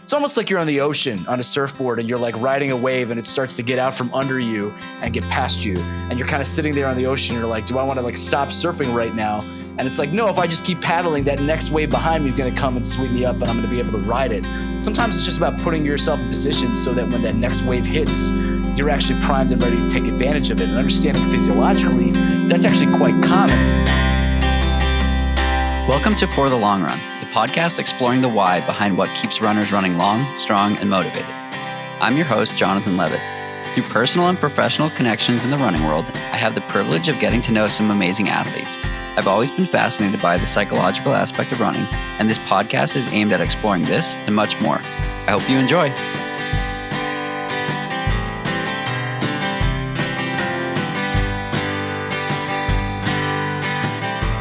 It's almost like you're on the ocean on a surfboard and you're like riding a wave and it starts to get out from under you and get past you. And you're kind of sitting there on the ocean. And you're like, do I want to like stop surfing right now? And it's like, no, if I just keep paddling, that next wave behind me is going to come and sweep me up and I'm going to be able to ride it. Sometimes it's just about putting yourself in position so that when that next wave hits, you're actually primed and ready to take advantage of it. And understanding physiologically, that's actually quite common. Welcome to For the Long Run, the podcast exploring the why behind what keeps runners running long, strong, and motivated. I'm your host, Jonathan Levitt. Through personal and professional connections in the running world, I have the privilege of getting to know some amazing athletes. I've always been fascinated by the psychological aspect of running, and this podcast is aimed at exploring this and much more. I hope you enjoy.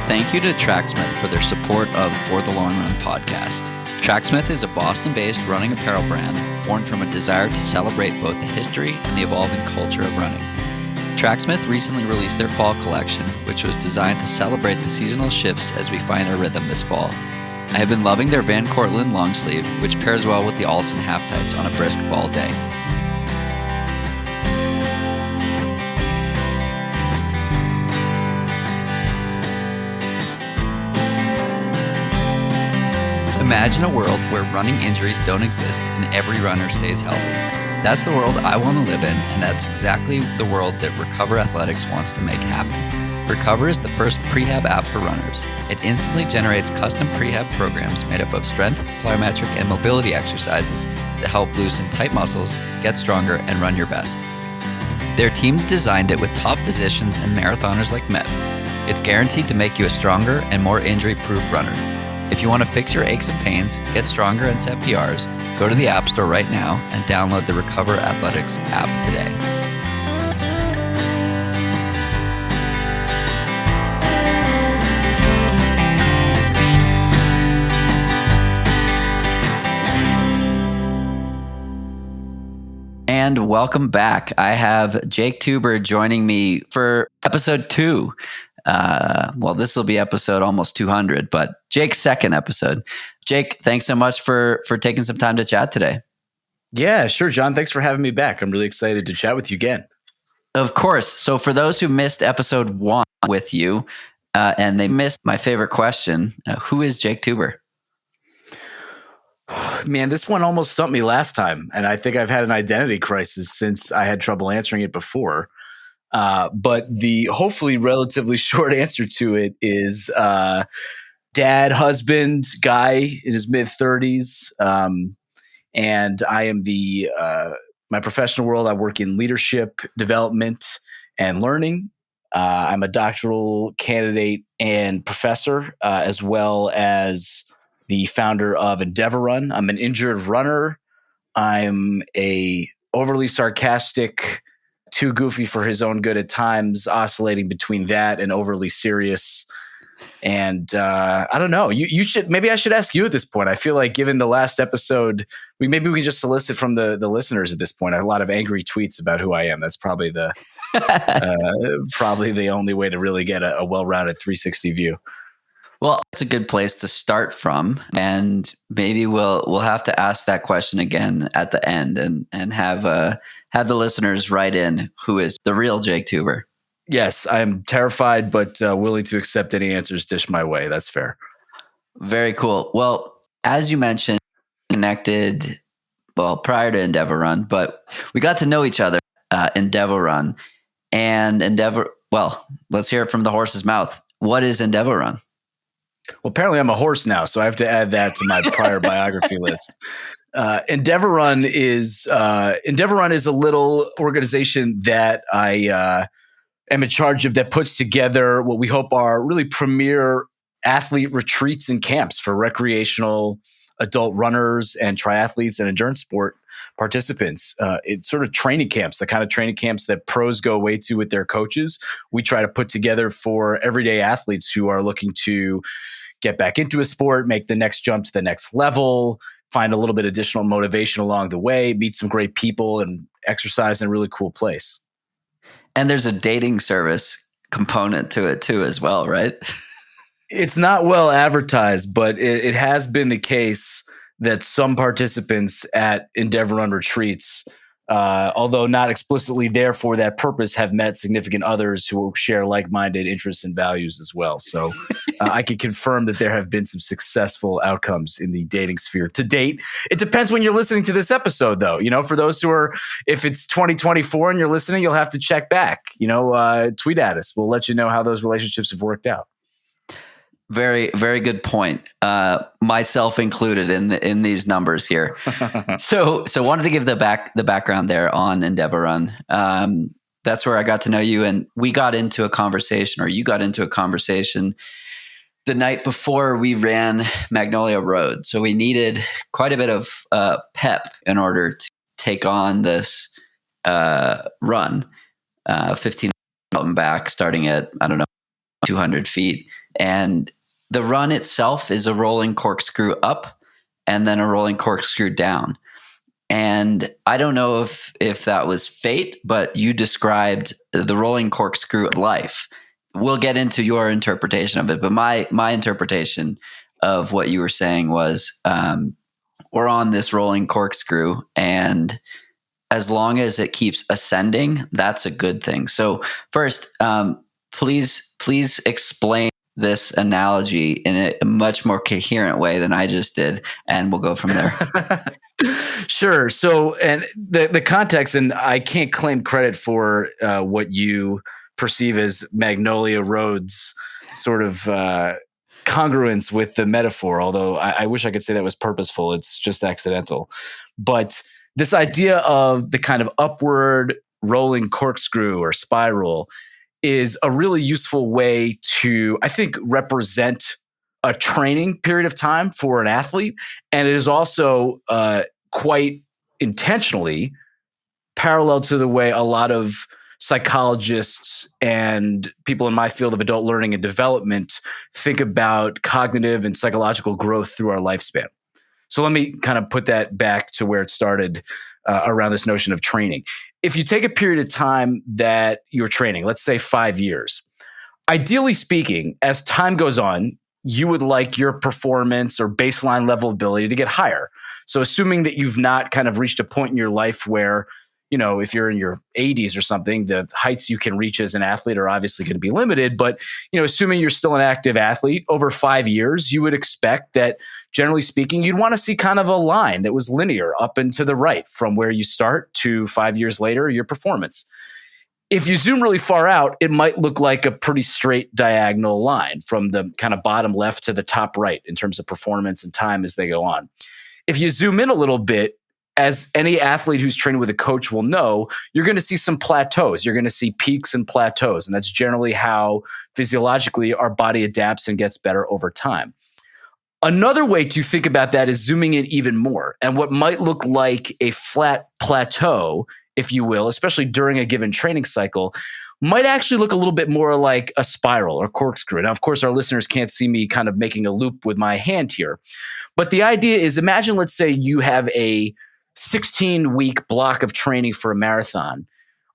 Thank you to Tracksmith for their support of For the Long Run podcast. Tracksmith is a Boston-based running apparel brand born from a desire to celebrate both the history and the evolving culture of running. Tracksmith recently released their fall collection, which was designed to celebrate the seasonal shifts as we find our rhythm this fall. I have been loving their Van Cortlandt long sleeve, which pairs well with the Alston half tights on a brisk fall day. Imagine a world where running injuries don't exist and every runner stays healthy. That's the world I want to live in, and that's exactly the world that Recover Athletics wants to make happen. Recover is the first prehab app for runners. It instantly generates custom prehab programs made up of strength, plyometric, and mobility exercises to help loosen tight muscles, get stronger, and run your best. Their team designed it with top physicians and marathoners like Met. It's guaranteed to make you a stronger and more injury-proof runner. If you want to fix your aches and pains, get stronger and set PRs, go to the App Store right now and download the Recover Athletics app today. And welcome back. I have Jake Tuber joining me for episode 2. This will be episode almost 200, but Jake's second episode. Jake, thanks so much for taking some time to chat today. Yeah, sure, John. Thanks for having me back. I'm really excited to chat with you again. Of course. So for those who missed episode 1 with you, and they missed my favorite question, who is Jake Tuber? Man, this one almost stumped me last time, and I think I've had an identity crisis since I had trouble answering it before. But the hopefully relatively short answer to it is dad, husband, guy in his mid-30s. And I am my professional world, I work in leadership, development, and learning. I'm a doctoral candidate and professor, as well as the founder of Endeavorun. I'm an injured runner. I'm a overly sarcastic, too goofy for his own good at times, oscillating between that and overly serious. And I don't know. Maybe I should ask you at this point. I feel like given the last episode, we can just solicit from the listeners at this point. I have a lot of angry tweets about who I am. That's probably probably the only way to really get a well-rounded 360 view. Well, it's a good place to start from, and maybe we'll have to ask that question again at the end and have the listeners write in who is the real Jake Tuber. Yes, I am terrified, but willing to accept any answers dished my way. That's fair. Very cool. Well, as you mentioned, connected prior to Endeavorun, but we got to know each other Endeavorun and let's hear it from the horse's mouth. What is Endeavorun? Well, apparently I'm a horse now, so I have to add that to my prior biography list. Endeavorun is a little organization that I am in charge of that puts together what we hope are really premier athlete retreats and camps for recreational adult runners and triathletes and endurance sport participants. It's sort of training camps, the kind of training camps that pros go away to with their coaches. We try to put together for everyday athletes who are looking to get back into a sport, make the next jump to the next level, find a little bit additional motivation along the way, meet some great people, and exercise in a really cool place. And there's a dating service component to it too as well, right? It's not well advertised, but it has been the case that some participants at Endeavorun retreats, although not explicitly there for that purpose, have met significant others who share like-minded interests and values as well. So I can confirm that there have been some successful outcomes in the dating sphere to date. It depends when you're listening to this episode, though. For those who are, if it's 2024 and you're listening, you'll have to check back. Tweet at us. We'll let you know how those relationships have worked out. Very, very good point. Myself included in these numbers here. So wanted to give the background there on Endeavorun. That's where I got to know you, and we got into a conversation, or you got into a conversation the night before we ran Magnolia Road. So we needed quite a bit of pep in order to take on this run, 15 mountain back, starting at 200 feet. And the run itself is a rolling corkscrew up and then a rolling corkscrew down. And I don't know if that was fate, but you described the rolling corkscrew of life. We'll get into your interpretation of it, but my interpretation of what you were saying was we're on this rolling corkscrew, and as long as it keeps ascending, that's a good thing. So first, please explain this analogy in a much more coherent way than I just did, and we'll go from there. Sure. So, and the context, and I can't claim credit for what you perceive as Magnolia Road's sort of congruence with the metaphor, although I wish I could say that was purposeful. It's just accidental. But this idea of the kind of upward rolling corkscrew or spiral is a really useful way to, I think, represent a training period of time for an athlete. And it is also quite intentionally parallel to the way a lot of psychologists and people in my field of adult learning and development think about cognitive and psychological growth through our lifespan. So let me kind of put that back to where it started around this notion of training. If you take a period of time that you're training, let's say 5 years, ideally speaking, as time goes on, you would like your performance or baseline level ability to get higher. So assuming that you've not kind of reached a point in your life where, if you're in your 80s or something, the heights you can reach as an athlete are obviously going to be limited. But, assuming you're still an active athlete over 5 years, you would expect that, generally speaking, you'd want to see kind of a line that was linear up and to the right from where you start to 5 years later, your performance. If you zoom really far out, it might look like a pretty straight diagonal line from the kind of bottom left to the top right in terms of performance and time as they go on. If you zoom in a little bit, as any athlete who's trained with a coach will know, you're going to see some plateaus. You're going to see peaks and plateaus. And that's generally how physiologically our body adapts and gets better over time. Another way to think about that is zooming in even more. And what might look like a flat plateau, if you will, especially during a given training cycle, might actually look a little bit more like a spiral or corkscrew. Now, of course, our listeners can't see me kind of making a loop with my hand here. But the idea is, imagine, let's say you have a 16-week block of training for a marathon.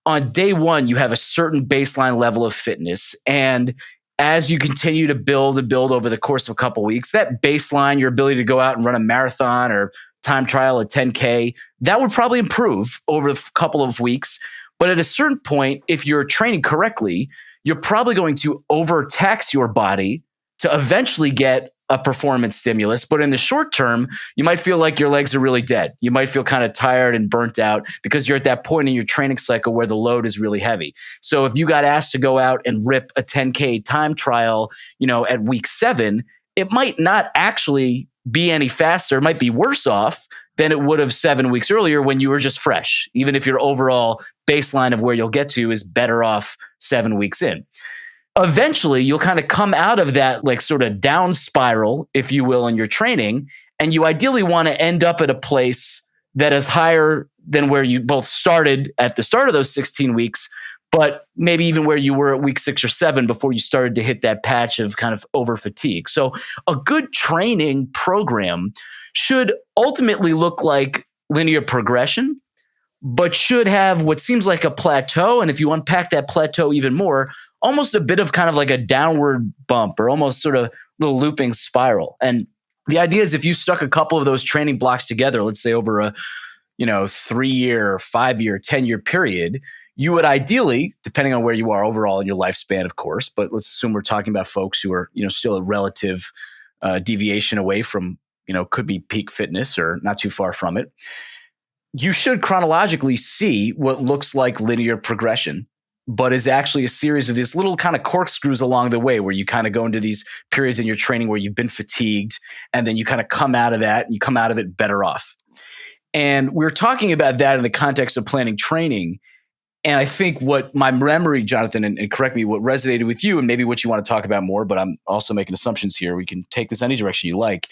On day one, you have a certain baseline level of fitness. And as you continue to build and build over the course of a couple of weeks, that baseline, your ability to go out and run a marathon or time trial at 10K, that would probably improve over a couple of weeks. But at a certain point, if you're training correctly, you're probably going to overtax your body to eventually get a performance stimulus. But in the short term, you might feel like your legs are really dead. You might feel kind of tired and burnt out because you're at that point in your training cycle where the load is really heavy. So if you got asked to go out and rip a 10K time trial, at week 7, it might not actually be any faster. It might be worse off than it would have 7 weeks earlier when you were just fresh, even if your overall baseline of where you'll get to is better off 7 weeks in. Eventually, you'll kind of come out of that sort of down spiral, if you will, in your training. And you ideally want to end up at a place that is higher than where you both started at the start of those 16 weeks, but maybe even where you were at week 6 or 7 before you started to hit that patch of kind of over fatigue. So a good training program should ultimately look like linear progression, but should have what seems like a plateau. And if you unpack that plateau even more, almost a bit of kind of like a downward bump or almost sort of little looping spiral. And The idea is if you stuck a couple of those training blocks together, let's say over a 3-year, 5-year, 10-year period, you would ideally, depending on where you are overall in your lifespan, of course, but let's assume we're talking about folks who are still a relative deviation away from could be peak fitness or not too far from it. You should chronologically see what looks like linear progression, but is actually a series of these little kind of corkscrews along the way where you kind of go into these periods in your training where you've been fatigued, and then you kind of come out of that and you come out of it better off. And we're talking about that in the context of planning training. And I think what my memory, Jonathan, and correct me, what resonated with you and maybe what you want to talk about more, but I'm also making assumptions here. We can take this any direction you like,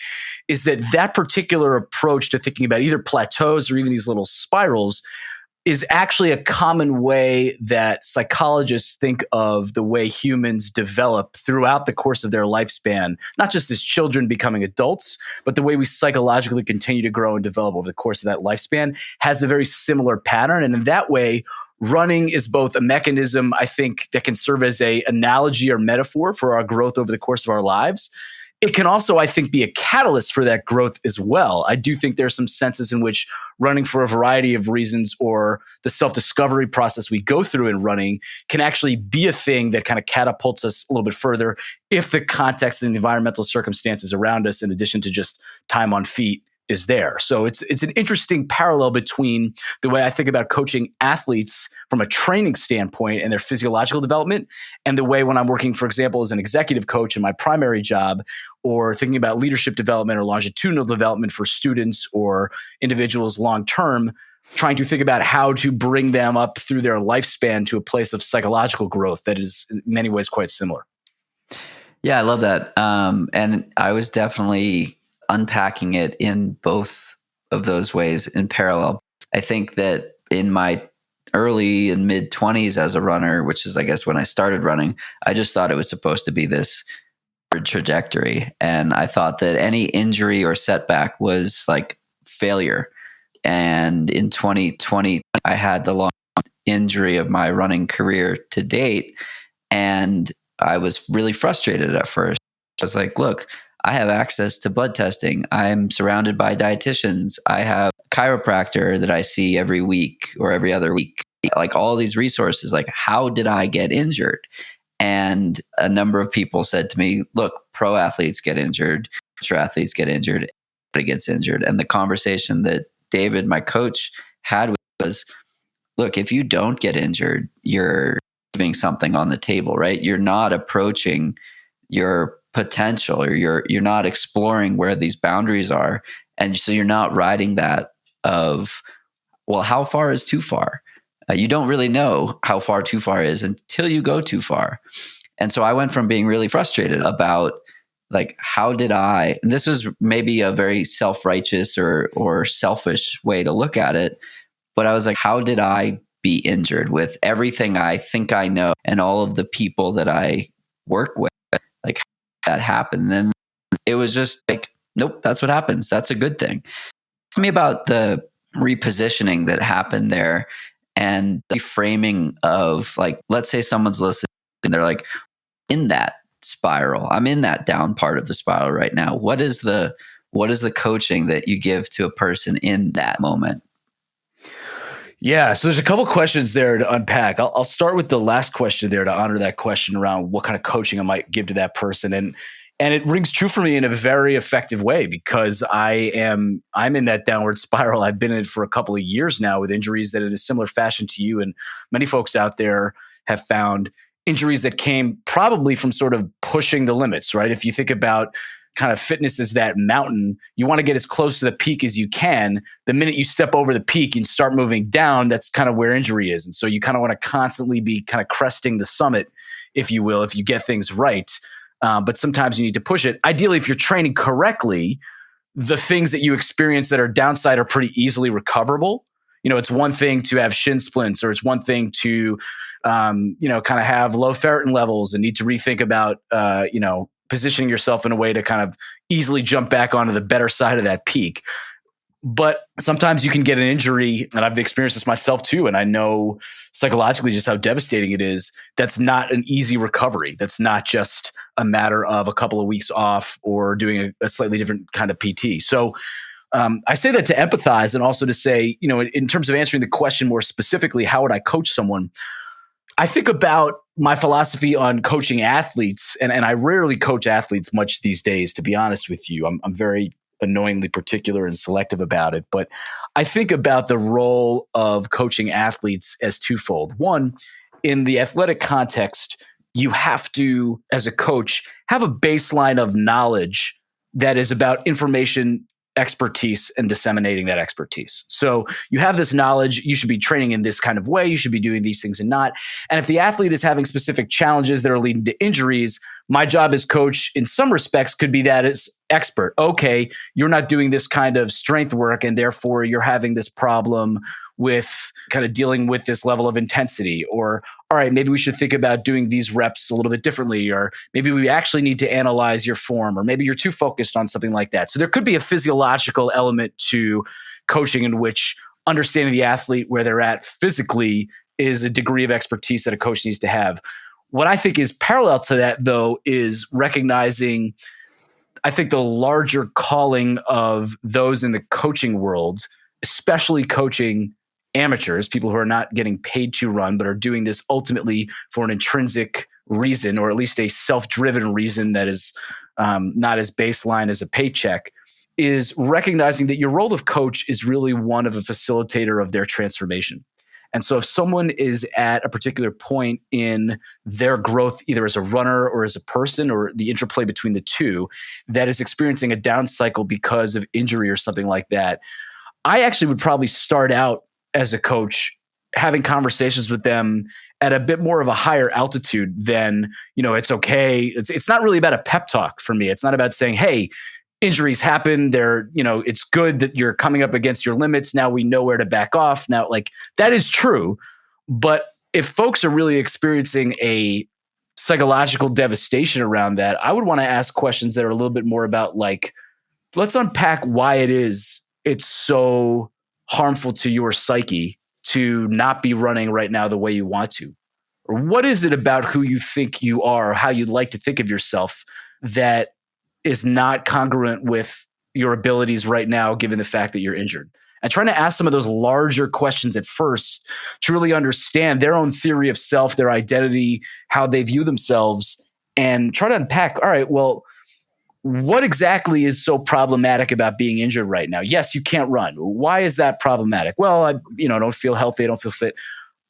is that particular approach to thinking about either plateaus or even these little spirals is actually a common way that psychologists think of the way humans develop throughout the course of their lifespan, not just as children becoming adults, but the way we psychologically continue to grow and develop over the course of that lifespan has a very similar pattern. And in that way, running is both a mechanism, I think, that can serve as an analogy or metaphor for our growth over the course of our lives. It can also, I think, be a catalyst for that growth as well. I do think there's some senses in which running for a variety of reasons or the self-discovery process we go through in running can actually be a thing that kind of catapults us a little bit further if the context and the environmental circumstances around us, in addition to just time on feet, is there. So it's an interesting parallel between the way I think about coaching athletes from a training standpoint and their physiological development, and the way when I'm working, for example, as an executive coach in my primary job, or thinking about leadership development or longitudinal development for students or individuals long-term, trying to think about how to bring them up through their lifespan to a place of psychological growth that is in many ways quite similar. Yeah, I love that. And I was definitely unpacking it in both of those ways in parallel. I think that in my early and mid 20s as a runner, which is, I guess, when I started running, I just thought it was supposed to be this trajectory. And I thought that any injury or setback was like failure. And in 2020, I had the longest injury of my running career to date. And I was really frustrated at first. I was like, look, I have access to blood testing. I'm surrounded by dietitians. I have a chiropractor that I see every week or every other week. Like all these resources, like how did I get injured? And a number of people said to me, look, pro athletes get injured, amateur athletes get injured, everybody gets injured. And the conversation that David, my coach, had was, look, if you don't get injured, you're leaving something on the table, right? You're not approaching your potential, or you're not exploring where these boundaries are. And so you're not riding that of, well, how far is too far? You don't really know how far too far is until you go too far. And so I went from being really frustrated about like, how did I, and this was maybe a very self-righteous or selfish way to look at it, but I was like, how did I be injured with everything I think I know and all of the people that I work with? Like, that happened. Then it was just like, nope, that's what happens. That's a good thing. Tell me about the repositioning that happened there and the framing of, like, let's say someone's listening and they're like, in that spiral, I'm in that down part of the spiral right now. What is the coaching that you give to a person in that moment? Yeah, so there's a couple questions there to unpack. I'll start with the last question there to honor that question around what kind of coaching I might give to that person. And it rings true for me in a very effective way because I'm in that downward spiral. I've been in it for a couple of years now with injuries that in a similar fashion to you and many folks out there have found injuries that came probably from sort of pushing the limits, right? If you think about kind of fitness as that mountain, you want to get as close to the peak as you can. The minute you step over the peak and start moving down, that's kind of where injury is. And so you kind of want to constantly be kind of cresting the summit, if you will, if you get things right. But sometimes you need to push it. Ideally, if you're training correctly, the things that you experience that are downside are pretty easily recoverable. It's one thing to have shin splints, or it's one thing to, kind of have low ferritin levels and need to rethink about, positioning yourself in a way to kind of easily jump back onto the better side of that peak. But sometimes you can get an injury, and I've experienced this myself too. And I know psychologically just how devastating it is. That's not an easy recovery. That's not just a matter of a couple of weeks off or doing a slightly different kind of PT. So I say that to empathize and also to say, in terms of answering the question more specifically, how would I coach someone? I think about my philosophy on coaching athletes, and I rarely coach athletes much these days, to be honest with you. I'm very annoyingly particular and selective about it. But I think about the role of coaching athletes as twofold. One, in the athletic context, you have to, as a coach, have a baseline of knowledge that is about information expertise and disseminating that expertise. So you have this knowledge, you should be training in this kind of way, you should be doing these things and not. And if the athlete is having specific challenges that are leading to injuries, my job as coach in some respects could be that as expert. Okay, you're not doing this kind of strength work and therefore you're having this problem with kind of dealing with this level of intensity. Or, all right, maybe we should think about doing these reps a little bit differently. Or maybe we actually need to analyze your form, or maybe you're too focused on something like that. So there could be a physiological element to coaching in which understanding the athlete where they're at physically is a degree of expertise that a coach needs to have. What I think is parallel to that, though, is recognizing, I think, the larger calling of those in the coaching world, especially coaching amateurs, people who are not getting paid to run, but are doing this ultimately for an intrinsic reason, or at least a self-driven reason that is not as baseline as a paycheck, is recognizing that your role of coach is really one of a facilitator of their transformation. And so if someone is at a particular point in their growth, either as a runner or as a person, or the interplay between the two, that is experiencing a down cycle because of injury or something like that, I actually would probably start out as a coach having conversations with them at a bit more of a higher altitude than, it's okay. It's not really about a pep talk for me. It's not about saying, hey, injuries happen. It's good that you're coming up against your limits. Now we know where to back off. Now, that is true. But if folks are really experiencing a psychological devastation around that, I would want to ask questions that are a little bit more about let's unpack why it's so harmful to your psyche to not be running right now the way you want to. Or what is it about who you think you are, or how you'd like to think of yourself, that is not congruent with your abilities right now, given the fact that you're injured? And trying to ask some of those larger questions at first to really understand their own theory of self, their identity, how they view themselves, and try to unpack, all right, well, what exactly is so problematic about being injured right now? Yes, you can't run. Why is that problematic? Well, I don't feel healthy. I don't feel fit.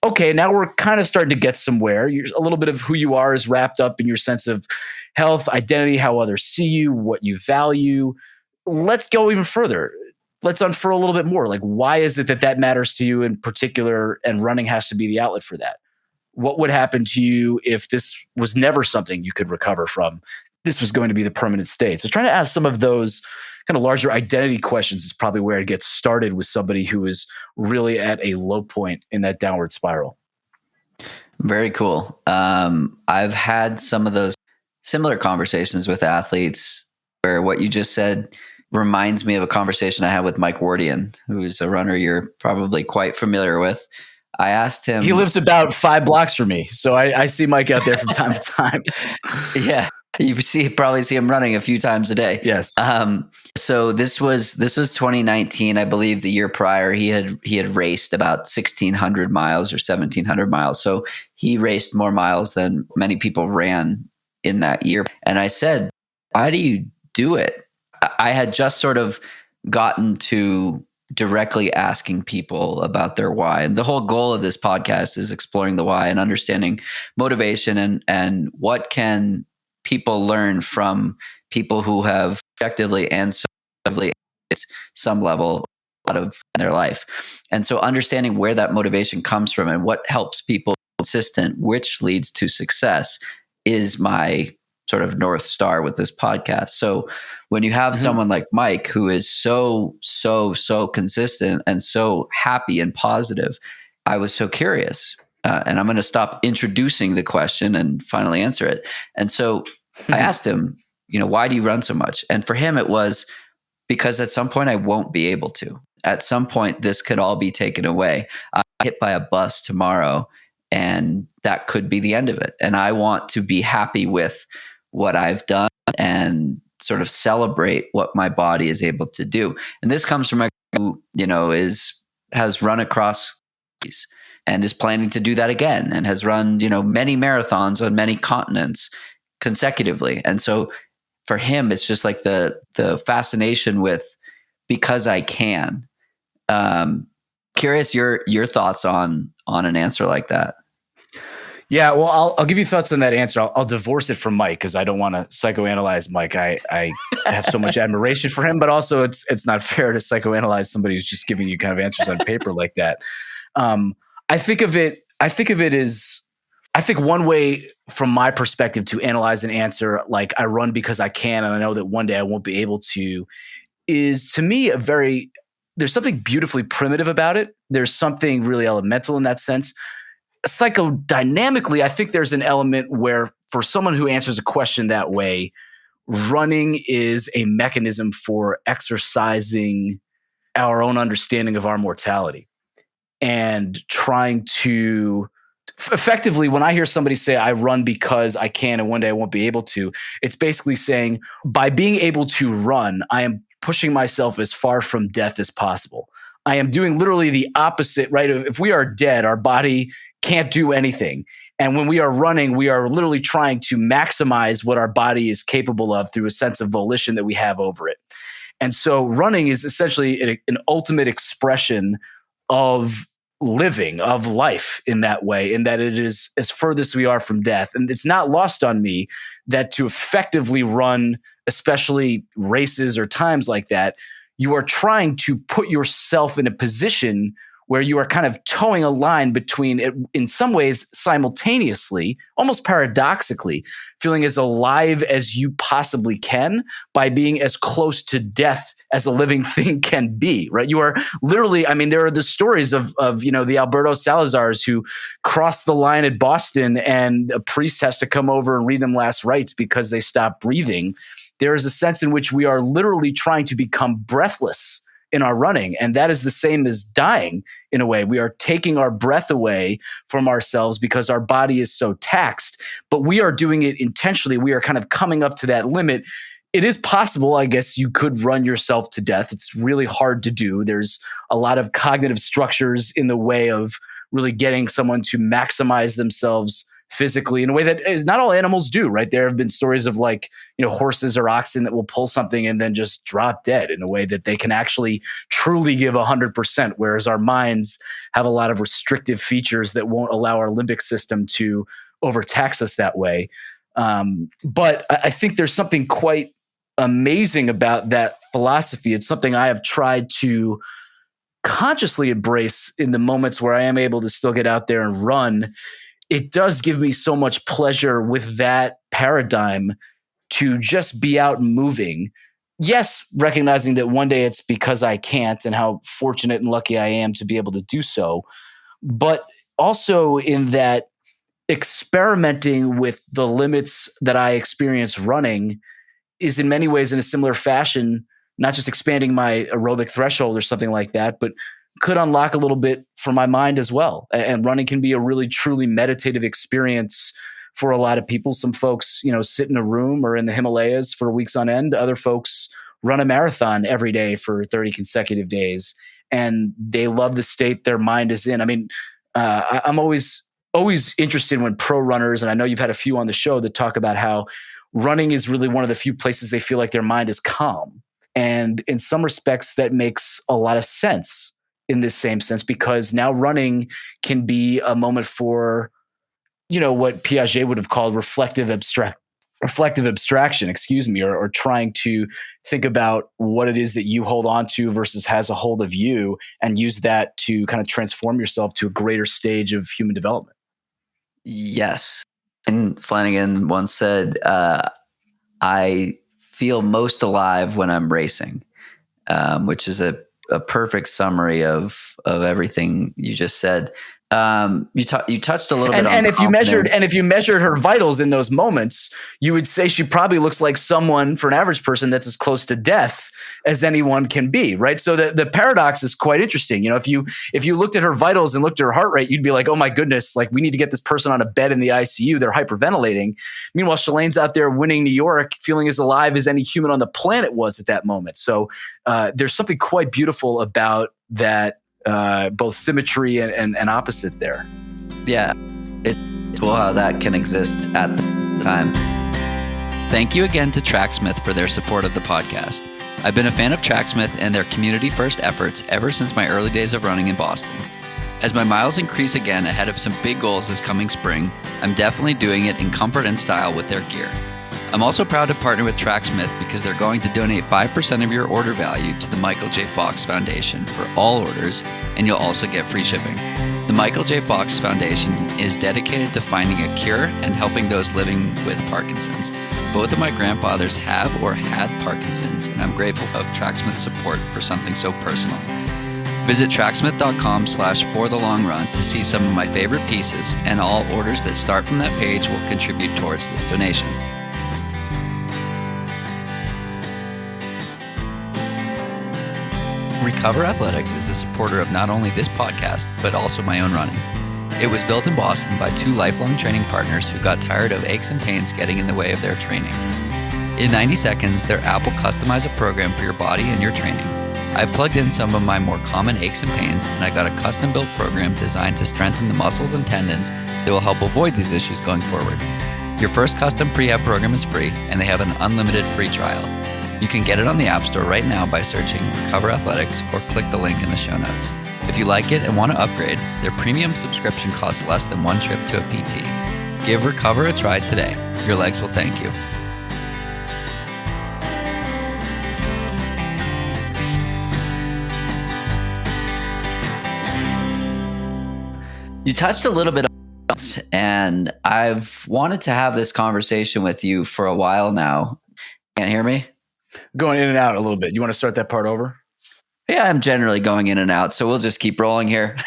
Okay, now we're kind of starting to get somewhere. A little bit of who you are is wrapped up in your sense of health, identity, how others see you, what you value. Let's go even further. Let's unfurl a little bit more. Why is it that matters to you in particular, and running has to be the outlet for that? What would happen to you if this was never something you could recover from? This was going to be the permanent state. So trying to ask some of those kind of larger identity questions is probably where it gets started with somebody who is really at a low point in that downward spiral. Very cool. I've had some of those similar conversations with athletes where what you just said reminds me of a conversation I had with Mike Wardian, who's a runner you're probably quite familiar with. I asked him. He lives about 5 blocks from me, so I see Mike out there from time to time. Yeah. You probably see him running a few times a day. Yes. So this was 2019, I believe. The year prior, he had raced about 1,600 miles or 1,700 miles. So he raced more miles than many people ran in that year. And I said, "Why do you do it?" I had just sort of gotten to directly asking people about their why. And the whole goal of this podcast is exploring the why and understanding motivation and what can people learn from people who have objectively and subjectively at some level out of their life. And so understanding where that motivation comes from and what helps people consistent, which leads to success, is my sort of North Star with this podcast. So when you have someone like Mike, who is so consistent and so happy and positive, I was so curious. And I'm going to stop introducing the question and finally answer it. And so I asked him, why do you run so much? And for him, it was because at some point I won't be able to. at some point, this could all be taken away. I get hit by a bus tomorrow, and that could be the end of it. And I want to be happy with what I've done and sort of celebrate what my body is able to do. And this comes from a guy who, has run across and is planning to do that again, and has run, many marathons on many continents consecutively. And so for him, it's just like the fascination with because I can. Curious your thoughts on an answer like that. Yeah, well, I'll give you thoughts on that answer. I'll divorce it from Mike because I don't want to psychoanalyze Mike. I have so much admiration for him, but also it's not fair to psychoanalyze somebody who's just giving you kind of answers on paper like that. I think of it as, I think one way from my perspective to analyze an answer like I run because I can and I know that one day I won't be able to is, to me, there's something beautifully primitive about it. There's something really elemental in that sense. Psychodynamically, I think there's an element where for someone who answers a question that way, running is a mechanism for exercising our own understanding of our mortality and trying to effectively, when I hear somebody say, I run because I can and one day I won't be able to, it's basically saying by being able to run, I am pushing myself as far from death as possible. I am doing literally the opposite, right? If we are dead, our body can't do anything. And when we are running, we are literally trying to maximize what our body is capable of through a sense of volition that we have over it. And so running is essentially an ultimate expression of living, of life in that way, in that it is as furthest we are from death. And it's not lost on me that to effectively run, especially races or times like that, you are trying to put yourself in a position where you are kind of towing a line between, in some ways, simultaneously, almost paradoxically, feeling as alive as you possibly can by being as close to death as a living thing can be, right? You are literally, I mean, there are the stories of the Alberto Salazars who crossed the line at Boston and a priest has to come over and read them last rites because they stopped breathing. There is a sense in which we are literally trying to become breathless in our running. And that is the same as dying in a way. We are taking our breath away from ourselves because our body is so taxed, but we are doing it intentionally. We are kind of coming up to that limit. It is possible, I guess, you could run yourself to death. It's really hard to do. There's a lot of cognitive structures in the way of really getting someone to maximize themselves physically in a way that is not all animals do, right? There have been stories of horses or oxen that will pull something and then just drop dead in a way that they can actually truly give 100%, whereas our minds have a lot of restrictive features that won't allow our limbic system to overtax us that way. But I think there's something quite amazing about that philosophy. It's something I have tried to consciously embrace in the moments where I am able to still get out there and run. It does give me so much pleasure with that paradigm to just be out and moving. Yes, recognizing that one day it's because I can't and how fortunate and lucky I am to be able to do so. But also in that experimenting with the limits that I experience running is in many ways in a similar fashion, not just expanding my aerobic threshold or something like that, but could unlock a little bit for my mind as well. And running can be a really truly meditative experience for a lot of people. Some folks, sit in a room or in the Himalayas for weeks on end. Other folks run a marathon every day for 30 consecutive days. And they love the state their mind is in. I mean, I'm always interested when pro runners, and I know you've had a few on the show that talk about how running is really one of the few places they feel like their mind is calm. And in some respects, that makes a lot of sense in this same sense, because now running can be a moment for, what Piaget would have called reflective abstraction, or trying to think about what it is that you hold on to versus has a hold of you and use that to kind of transform yourself to a greater stage of human development. Yes. And Flanagan once said, I feel most alive when I'm racing, which is a perfect summary of everything you just said. You touched a little bit on and if you confidence. measured her vitals in those moments, you would say she probably looks like someone, for an average person, that's as close to death as anyone can be, right? So the paradox is quite interesting. You know, if you looked at her vitals and looked at her heart rate, you'd be like, oh my goodness, like we need to get this person on a bed in the ICU. They're hyperventilating. Meanwhile, Shalane's out there winning New York, feeling as alive as any human on the planet was at that moment. So there's something quite beautiful about that, both symmetry and opposite there. Yeah, it's cool how that can exist at the time. Thank you again to Tracksmith for their support of the podcast. I've been a fan of Tracksmith and their community-first efforts ever since my early days of running in Boston. As my miles increase again ahead of some big goals this coming spring, I'm definitely doing it in comfort and style with their gear. I'm also proud to partner with Tracksmith because they're going to donate 5% of your order value to the Michael J. Fox Foundation for all orders, and you'll also get free shipping. The Michael J. Fox Foundation is dedicated to finding a cure and helping those living with Parkinson's. Both of my grandfathers have or had Parkinson's, and I'm grateful of Tracksmith's support for something so personal. Visit tracksmith.com/forthelongrun to see some of my favorite pieces, and all orders that start from that page will contribute towards this donation. Recover Athletics is a supporter of not only this podcast, but also my own running. It was built in Boston by two lifelong training partners who got tired of aches and pains getting in the way of their training. In 90 seconds, their app will customize a program for your body and your training. I've plugged in some of my more common aches and pains, and I got a custom-built program designed to strengthen the muscles and tendons that will help avoid these issues going forward. Your first custom prehab program is free, and they have an unlimited free trial. You can get it on the App Store right now by searching Recover Athletics or click the link in the show notes. If you like it and want to upgrade, their premium subscription costs less than one trip to a PT. Give Recover a try today. Your legs will thank you. You touched a little bit on this, and I've wanted to have this conversation with you for a while now. Can't hear me? Going in and out a little bit. You want to start that part over? Yeah, I'm generally going in and out, so we'll just keep rolling here.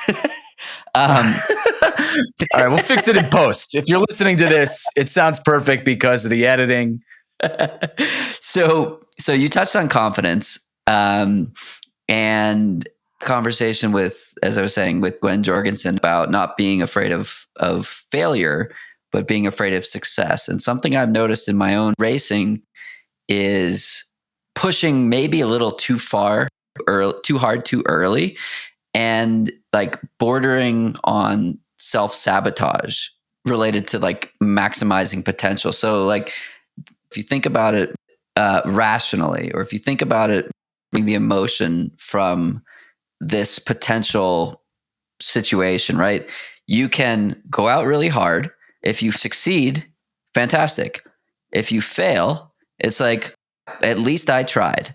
All right, we'll fix it in post. If you're listening to this, it sounds perfect because of the editing. So you touched on confidence, and conversation with, as I was saying, with Gwen Jorgensen about not being afraid of failure, but being afraid of success. And something I've noticed in my own racing is pushing maybe a little too far, too hard, too early, and like bordering on self-sabotage related to like maximizing potential. So like if you think about it rationally, or if you think about it, the emotion from this potential situation, right? You can go out really hard. If you succeed, fantastic. If you fail, it's like, at least I tried.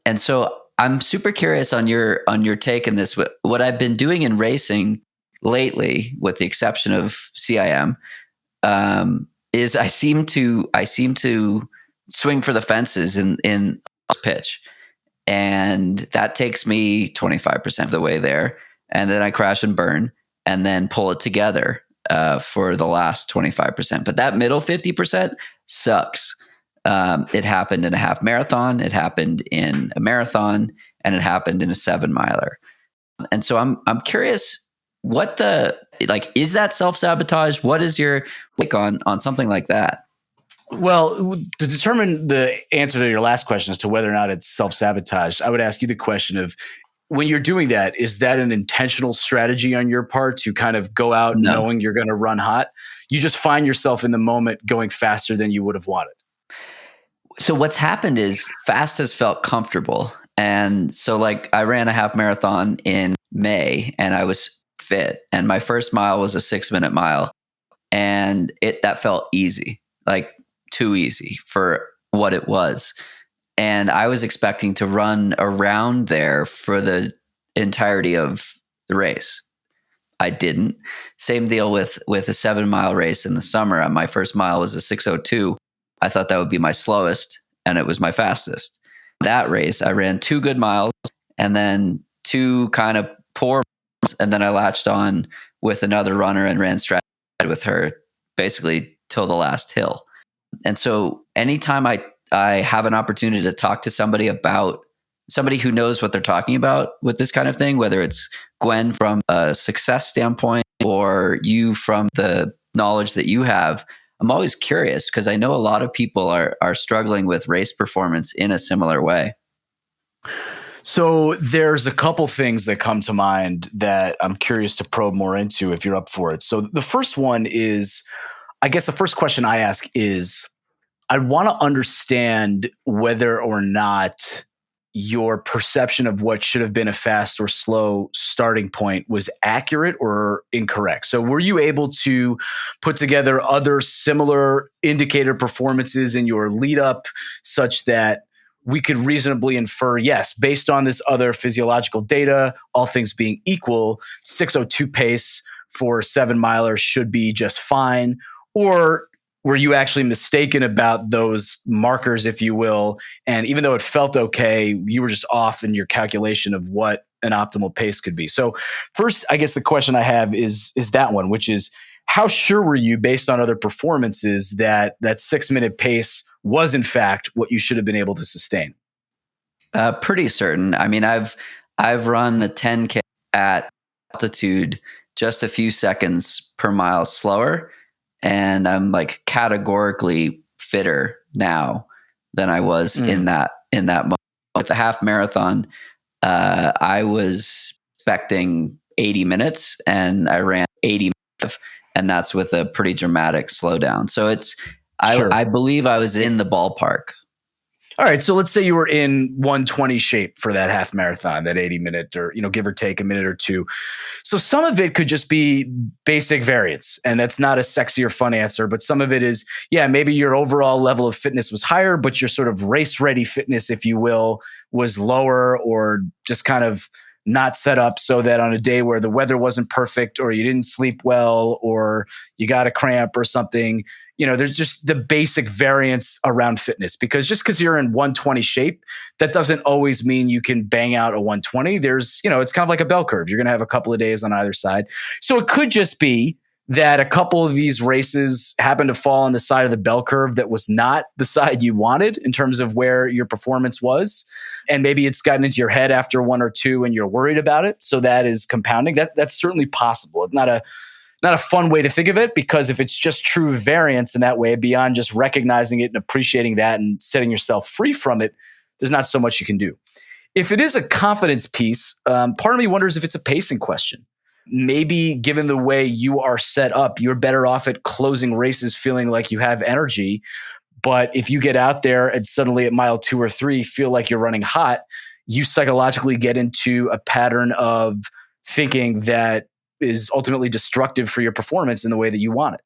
And so I'm super curious on your take on this. What I've been doing in racing lately, with the exception of CIM, is I seem to swing for the fences in pitch. And that takes me 25% of the way there. And then I crash and burn and then pull it together for the last 25%. But that middle 50% sucks. It happened in a half marathon, it happened in a marathon, and it happened in a 7-miler. And so I'm curious, what is that self-sabotage? What is your take on something like that? Well, to determine the answer to your last question as to whether or not it's self-sabotage, I would ask you the question of, when you're doing that, is that an intentional strategy on your part to kind of go out knowing you're going to run hot? You just find yourself in the moment going faster than you would have wanted. So what's happened is fast has felt comfortable. And so like I ran a half marathon in May and I was fit, and my first mile was a 6-minute mile, and that felt easy, like too easy for what it was. And I was expecting to run around there for the entirety of the race. I didn't. Same deal with a 7-mile race in the summer. My first mile was a 6:02. I thought that would be my slowest, and it was my fastest. That race, I ran 2 good miles and then 2 kind of poor miles, and then I latched on with another runner and ran straight with her basically till the last hill. And so anytime I have an opportunity to talk to somebody who knows what they're talking about with this kind of thing, whether it's Gwen from a success standpoint or you from the knowledge that you have, I'm always curious because I know a lot of people are struggling with race performance in a similar way. So there's a couple things that come to mind that I'm curious to probe more into if you're up for it. So the first one is, I guess the first question I ask is, I want to understand whether or not your perception of what should have been a fast or slow starting point was accurate or incorrect. So were you able to put together other similar indicator performances in your lead up such that we could reasonably infer, yes, based on this other physiological data, all things being equal, 6:02 pace for a 7-miler should be just fine? Or were you actually mistaken about those markers, if you will? And even though it felt okay, you were just off in your calculation of what an optimal pace could be. So first, I guess the question I have is that one, which is, how sure were you based on other performances that 6-minute pace was in fact what you should have been able to sustain? Pretty certain. I mean, I've run a 10K at altitude just a few seconds per mile slower, and I'm like categorically fitter now than I was in that moment. With the half marathon, I was expecting 80 minutes, and I ran 80 minutes, and that's with a pretty dramatic slowdown. So it's Sure. I believe I was in the ballpark. All right. So let's say you were in 120 shape for that half marathon, that 80-minute, or, give or take a minute or two. So some of it could just be basic variance. And that's not a sexy or fun answer, but some of it is, yeah, maybe your overall level of fitness was higher, but your sort of race ready fitness, if you will, was lower, or just kind of not set up so that on a day where the weather wasn't perfect, or you didn't sleep well, or you got a cramp or something, there's just the basic variance around fitness. Because just because you're in 120 shape, that doesn't always mean you can bang out a 120. There's, it's kind of like a bell curve. You're going to have a couple of days on either side. So it could just be that a couple of these races happen to fall on the side of the bell curve that was not the side you wanted in terms of where your performance was. And maybe it's gotten into your head after one or two and you're worried about it. So that is compounding. That's certainly possible. It's not a fun way to think of it, because if it's just true variance in that way, beyond just recognizing it and appreciating that and setting yourself free from it, there's not so much you can do. If it is a confidence piece, part of me wonders if it's a pacing question. Maybe given the way you are set up, you're better off at closing races feeling like you have energy. But if you get out there and suddenly at mile 2 or 3 feel like you're running hot, you psychologically get into a pattern of thinking that is ultimately destructive for your performance in the way that you want it.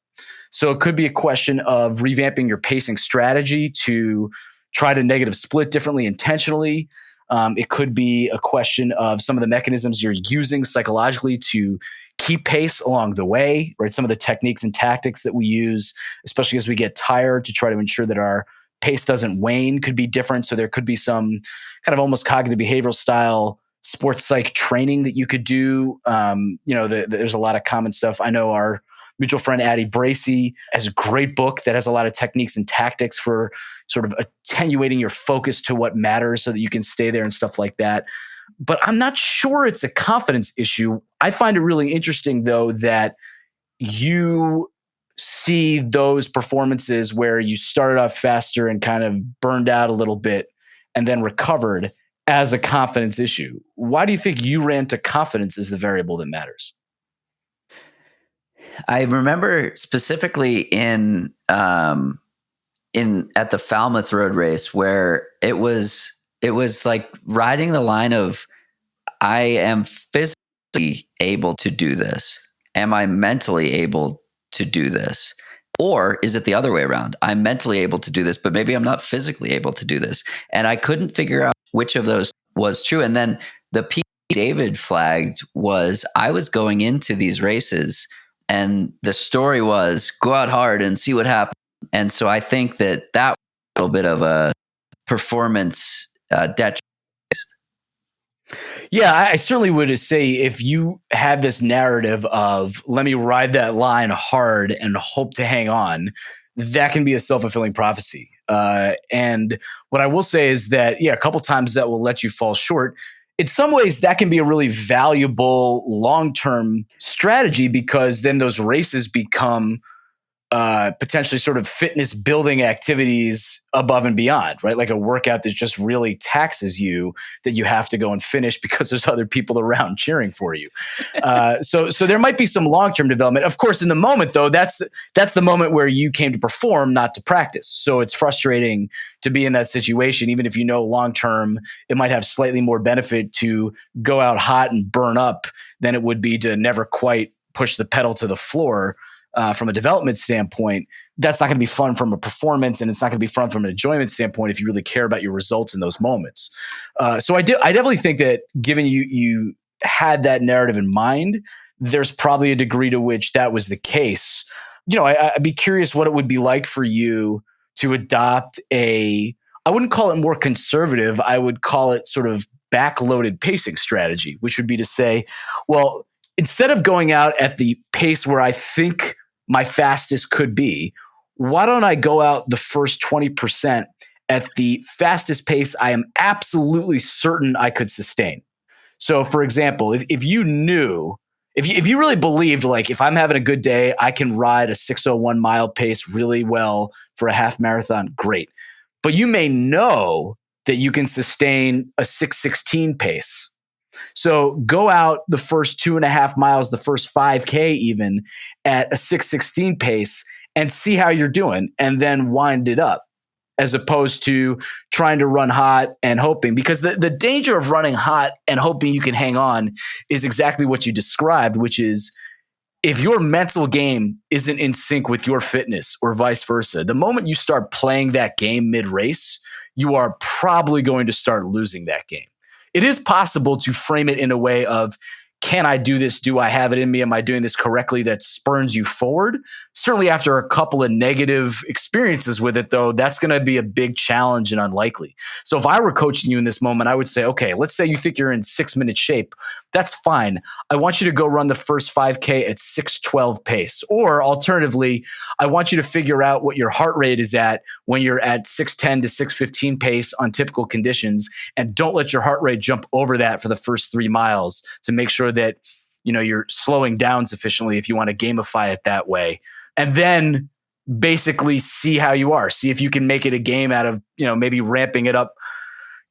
So it could be a question of revamping your pacing strategy to try to negative split differently intentionally. It could be a question of some of the mechanisms you're using psychologically to keep pace along the way, right? Some of the techniques and tactics that we use, especially as we get tired, to try to ensure that our pace doesn't wane, could be different. So there could be some kind of almost cognitive behavioral style sports psych training that you could do. There's a lot of common stuff. I know our mutual friend Addie Bracey has a great book that has a lot of techniques and tactics for sort of attenuating your focus to what matters so that you can stay there and stuff like that. But I'm not sure it's a confidence issue. I find it really interesting, though, that you see those performances where you started off faster and kind of burned out a little bit and then recovered as a confidence issue. Why do you think you ran to confidence as the variable that matters? I remember specifically in at the Falmouth Road Race where it was like riding the line of, I am physically able to do this. Am I mentally able to do this? Or is it the other way around? I'm mentally able to do this, but maybe I'm not physically able to do this. And I couldn't figure out which of those was true. And then the piece David flagged was, I was going into these races and the story was go out hard and see what happens. And so I think that was a little bit of a performance detriment. Yeah, I certainly would say if you had this narrative of let me ride that line hard and hope to hang on, that can be a self-fulfilling prophecy. And what I will say is that, yeah, a couple times that will let you fall short. In some ways, that can be a really valuable long-term strategy because then those races become potentially sort of fitness building activities above and beyond, right? Like a workout that just really taxes you that you have to go and finish because there's other people around cheering for you. So there might be some long-term development. Of course, in the moment though, that's the moment where you came to perform, not to practice. So it's frustrating to be in that situation, even if you know long-term, it might have slightly more benefit to go out hot and burn up than it would be to never quite push the pedal to the floor. From a development standpoint, that's not going to be fun from a performance, and it's not going to be fun from an enjoyment standpoint if you really care about your results in those moments. So I definitely think that given you had that narrative in mind, there's probably a degree to which that was the case. I'd be curious what it would be like for you to adopt I wouldn't call it more conservative, I would call it sort of backloaded pacing strategy, which would be to say, well, instead of going out at the pace where I think my fastest could be, why don't I go out the first 20% at the fastest pace I am absolutely certain I could sustain? So, for example, if you really believed, like, if I'm having a good day, I can ride a 6:01 mile pace really well for a half marathon, great. But you may know that you can sustain a 6:16 pace. So go out the first 2.5 miles, the first 5K even at a 6:16 pace and see how you're doing and then wind it up as opposed to trying to run hot and hoping. Because the danger of running hot and hoping you can hang on is exactly what you described, which is if your mental game isn't in sync with your fitness or vice versa, the moment you start playing that game mid-race, you are probably going to start losing that game. It is possible to frame it in a way of, can I do this? Do I have it in me? Am I doing this correctly? That spurns you forward. Certainly after a couple of negative experiences with it, though, that's going to be a big challenge and unlikely. So if I were coaching you in this moment, I would say, okay, let's say you think you're in 6-minute shape. That's fine. I want you to go run the first 5K at 6:12 pace. Or alternatively, I want you to figure out what your heart rate is at when you're at 6:10 to 6:15 pace on typical conditions. And don't let your heart rate jump over that for the first 3 miles to make sure that you're slowing down sufficiently if you want to gamify it that way. And then basically see how you are. See if you can make it a game out of, maybe ramping it up,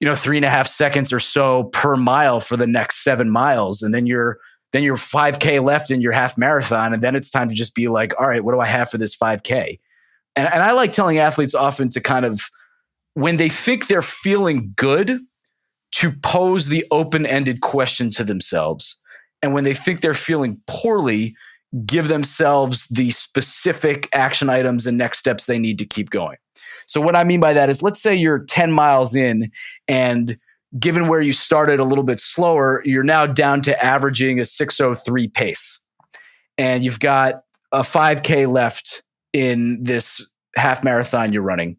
3.5 seconds or so per mile for the next 7 miles. And then you're 5K left in your half marathon. And then it's time to just be like, all right, what do I have for this 5K? And I like telling athletes often to kind of, when they think they're feeling good, to pose the open-ended question to themselves. And when they think they're feeling poorly, give themselves the specific action items and next steps they need to keep going. So what I mean by that is, let's say you're 10 miles in, and given where you started a little bit slower, you're now down to averaging a 6:03 pace. And you've got a 5K left in this half marathon you're running.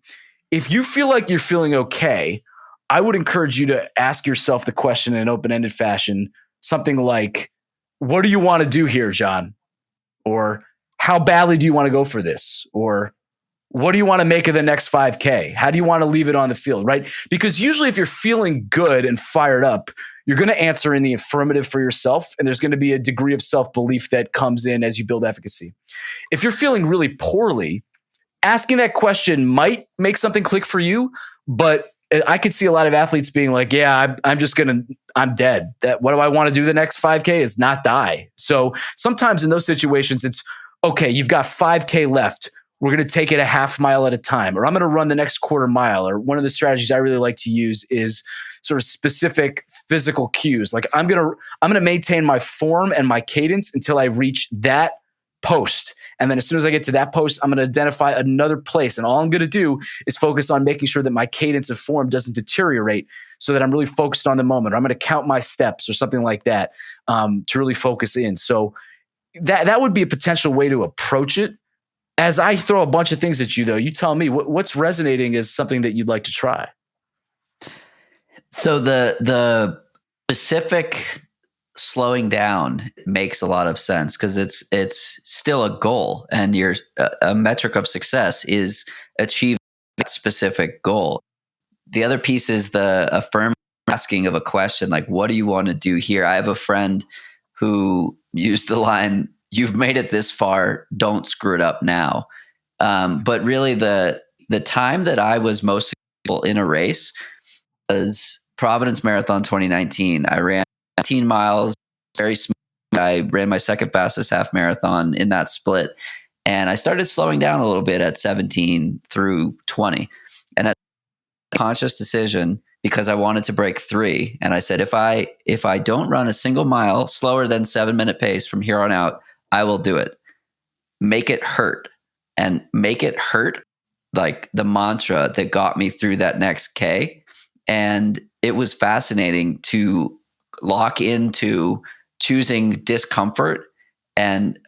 If you feel like you're feeling okay, I would encourage you to ask yourself the question in an open-ended fashion, something like, what do you want to do here, John? Or how badly do you want to go for this? Or what do you want to make of the next 5K? How do you want to leave it on the field, right? Because usually if you're feeling good and fired up, you're going to answer in the affirmative for yourself, and there's going to be a degree of self-belief that comes in as you build efficacy. If you're feeling really poorly, asking that question might make something click for you, but I could see a lot of athletes being like, yeah, I'm dead. What do I want to do the next 5K is not die. So sometimes in those situations, it's, okay, you've got 5K left. We're going to take it a half mile at a time, or I'm going to run the next quarter mile. Or one of the strategies I really like to use is sort of specific physical cues. Like I'm going to maintain my form and my cadence until I reach that post. And then as soon as I get to that post, I'm going to identify another place. And all I'm going to do is focus on making sure that my cadence of form doesn't deteriorate, so that I'm really focused on the moment. Or I'm going to count my steps or something like that to really focus in. So that would be a potential way to approach it. As I throw a bunch of things at you, though, you tell me what's resonating as something that you'd like to try. So the Specific slowing down makes a lot of sense because it's still a goal, and a metric of success is achieving that specific goal. The other piece is the affirm asking of a question, like, what do you want to do here? I have a friend who used the line, "You've made it this far, don't screw it up now." But really the time that I was most successful in a race was Providence Marathon 2019. I ran 18 miles, very smooth. I ran my second fastest half marathon in that split. And I started slowing down a little bit at 17 through 20. And that's a conscious decision because I wanted to break 3. And I said, if I don't run a single mile slower than 7-minute pace from here on out, I will do it. Make it hurt. And make it hurt, like the mantra that got me through that next K. And it was fascinating to lock into choosing discomfort, and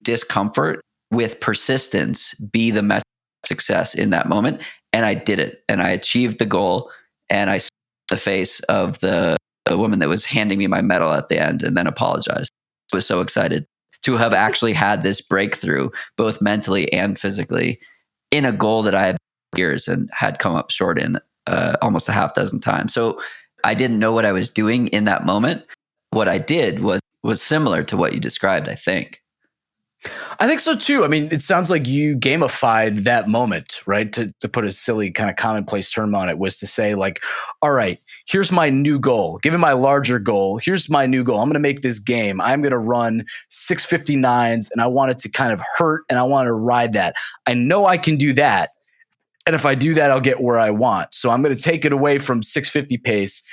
discomfort with persistence be the metric of success in that moment. And I did it, and I achieved the goal, and I saw the face of the woman that was handing me my medal at the end and then apologized. I was so excited to have actually had this breakthrough, both mentally and physically, in a goal that I had years and had come up short in almost a half dozen times. So I didn't know what I was doing in that moment. What I did was similar to what you described, I think. I think so too. I mean, it sounds like you gamified that moment, right? To put a silly kind of commonplace term on it, was to say like, all right, here's my new goal. Given my larger goal, here's my new goal. I'm going to make this game. I'm going to run 6:59s, and I want it to kind of hurt, and I want to ride that. I know I can do that. And if I do that, I'll get where I want. So I'm going to take it away from 6:50 pace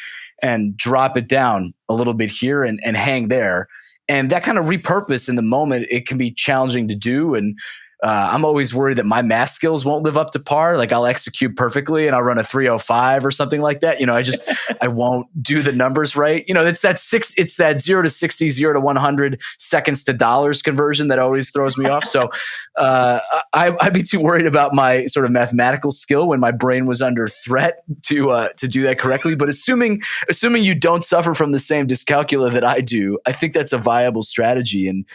and drop it down a little bit here and hang there. And that kind of repurpose in the moment, it can be challenging to do. And I'm always worried that my math skills won't live up to par. Like I'll execute perfectly and I'll run a 3:05 or something like that. You know, I won't do the numbers right. You know, it's that 0 to 60, 0 to 100 seconds to dollars conversion that always throws me off. So I'd be too worried about my sort of mathematical skill when my brain was under threat to do that correctly. But assuming you don't suffer from the same dyscalculia that I do, I think that's a viable strategy. And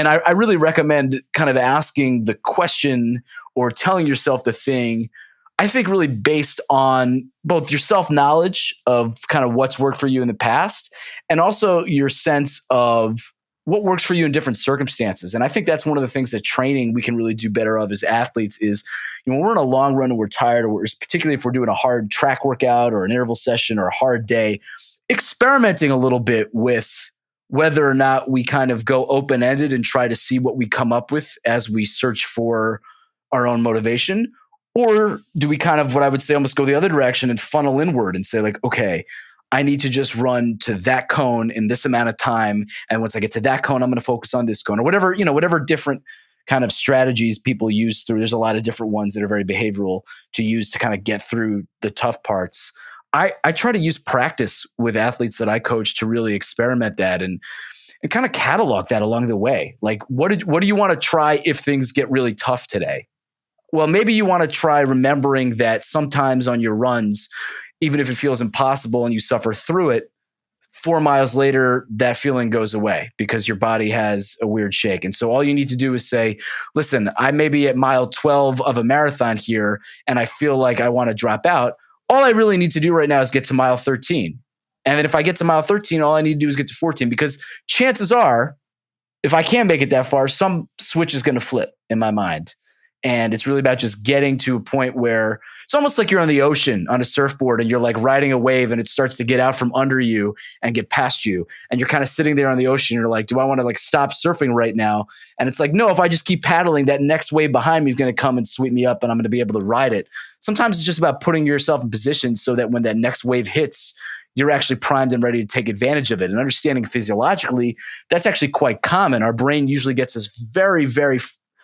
I really recommend kind of asking the question or telling yourself the thing, I think really based on both your self-knowledge of kind of what's worked for you in the past and also your sense of what works for you in different circumstances. And I think that's one of the things that training we can really do better of as athletes is, you know, when we're in a long run and we're tired, or particularly if we're doing a hard track workout or an interval session or a hard day, experimenting a little bit with whether or not we kind of go open-ended and try to see what we come up with as we search for our own motivation, or do we kind of, what I would say, almost go the other direction and funnel inward and say like, okay, I need to just run to that cone in this amount of time. And once I get to that cone, I'm going to focus on this cone, or whatever, you know, whatever different kind of strategies people use through. There's a lot of different ones that are very behavioral to use to kind of get through the tough parts. I try to use practice with athletes that I coach to really experiment that and kind of catalog that along the way. Like, what do you want to try if things get really tough today? Well, maybe you want to try remembering that sometimes on your runs, even if it feels impossible and you suffer through it, 4 miles later, that feeling goes away because your body has a weird shake. And so all you need to do is say, listen, I may be at mile 12 of a marathon here and I feel like I want to drop out. All I really need to do right now is get to mile 13. And then if I get to mile 13, all I need to do is get to 14, because chances are, if I can make it that far, some switch is going to flip in my mind. And it's really about just getting to a point where it's almost like you're on the ocean on a surfboard and you're like riding a wave and it starts to get out from under you and get past you. And you're kind of sitting there on the ocean. And you're like, do I want to like stop surfing right now? And it's like, no, if I just keep paddling, that next wave behind me is going to come and sweep me up and I'm going to be able to ride it. Sometimes it's just about putting yourself in position so that when that next wave hits, you're actually primed and ready to take advantage of it. And understanding physiologically, that's actually quite common. Our brain usually gets us very, very,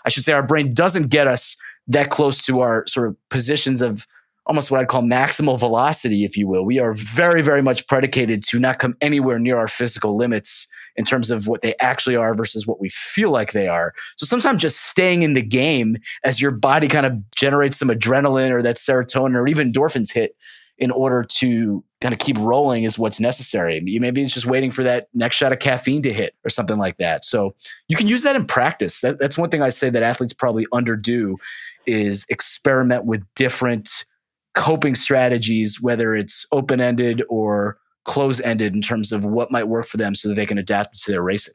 I should say our brain doesn't get us that close to our sort of positions of almost what I'd call maximal velocity, if you will. We are very, very much predicated to not come anywhere near our physical limits in terms of what they actually are versus what we feel like they are. So sometimes just staying in the game as your body kind of generates some adrenaline or that serotonin or even endorphins hit in order to kind of keep rolling is what's necessary. Maybe it's just waiting for that next shot of caffeine to hit or something like that. So you can use that in practice. That's one thing I say that athletes probably underdo is experiment with different coping strategies, whether it's open-ended or close-ended in terms of what might work for them so that they can adapt to their racing.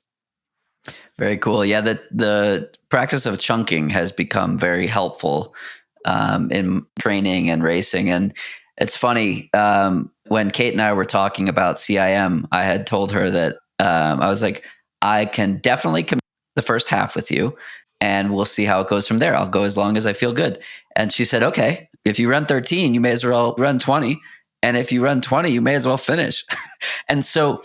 Very cool. Yeah, the practice of chunking has become very helpful in training and racing. And it's funny, when Kate and I were talking about CIM, I had told her that I was like, I can definitely commit the first half with you, and we'll see how it goes from there. I'll go as long as I feel good. And she said, okay, if you run 13, you may as well run 20. And if you run 20, you may as well finish. And so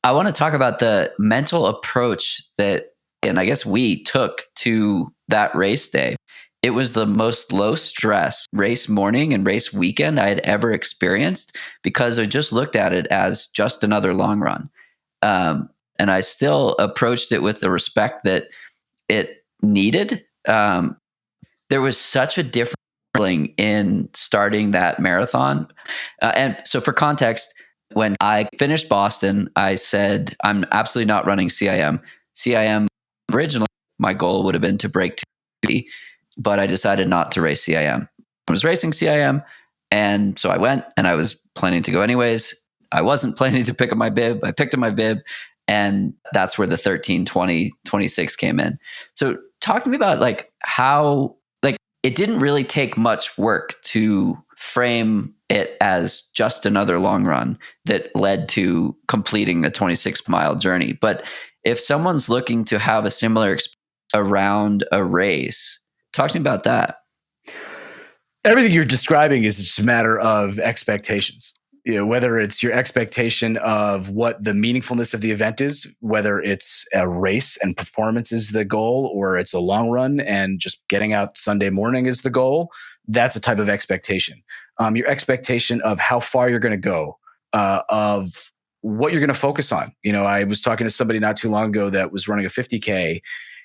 I want to talk about the mental approach that, and I guess we took to that race day. It was the most low stress race morning and race weekend I had ever experienced because I just looked at it as just another long run. And I still approached it with the respect that it needed. There was such a different feeling in starting that marathon. And so for context, when I finished Boston, I said, I'm absolutely not running CIM. CIM, originally, my goal would have been to break 250, but I decided not to race CIM. I was racing CIM, and so I went, and I was planning to go anyways. I wasn't planning to pick up my bib. I picked up my bib, and that's where the 13, 20, 26 came in. So talk to me about like how, like, it didn't really take much work to frame it as just another long run that led to completing a 26-mile journey. But if someone's looking to have a similar experience around a race, talk to me about that. Everything you're describing is just a matter of expectations. Whether it's your expectation of what the meaningfulness of the event is, whether it's a race and performance is the goal, or it's a long run and just getting out Sunday morning is the goal, that's a type of expectation. Your expectation of how far you're going to go, of what you're going to focus on. I was talking to somebody not too long ago that was running a 50K,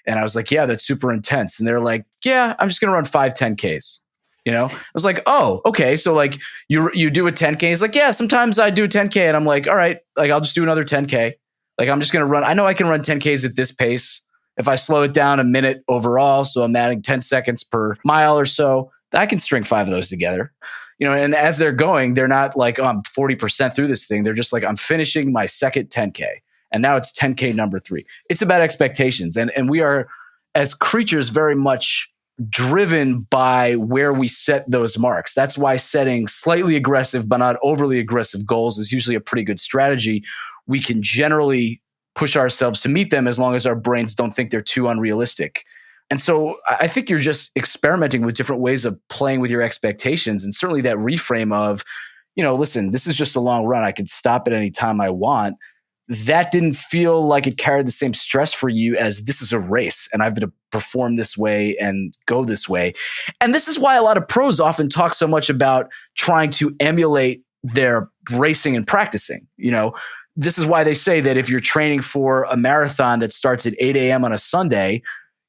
and I was like, yeah, that's super intense. And they're like, yeah, I'm just going to run 5 10Ks. I was like, oh, okay. So like you do a 10K. He's like, yeah, sometimes I do a 10K. And I'm like, all right, like I'll just do another 10K. Like I'm just going to run. I know I can run 10Ks at this pace. If I slow it down a minute overall, so I'm adding 10 seconds per mile or so, I can string 5 of those together. And as they're going, they're not like, oh, I'm 40% through this thing. They're just like, I'm finishing my second 10K. And now it's 10K number 3. It's about expectations. And we are, as creatures, very much driven by where we set those marks. That's why setting slightly aggressive but not overly aggressive goals is usually a pretty good strategy. We can generally push ourselves to meet them as long as our brains don't think they're too unrealistic. And so I think you're just experimenting with different ways of playing with your expectations, and certainly that reframe of, listen, this is just a long run. I can stop at any time I want. That didn't feel like it carried the same stress for you as this is a race and I have to perform this way and go this way. And this is why a lot of pros often talk so much about trying to emulate their racing and practicing. This is why they say that if you're training for a marathon that starts at 8 a.m. on a Sunday,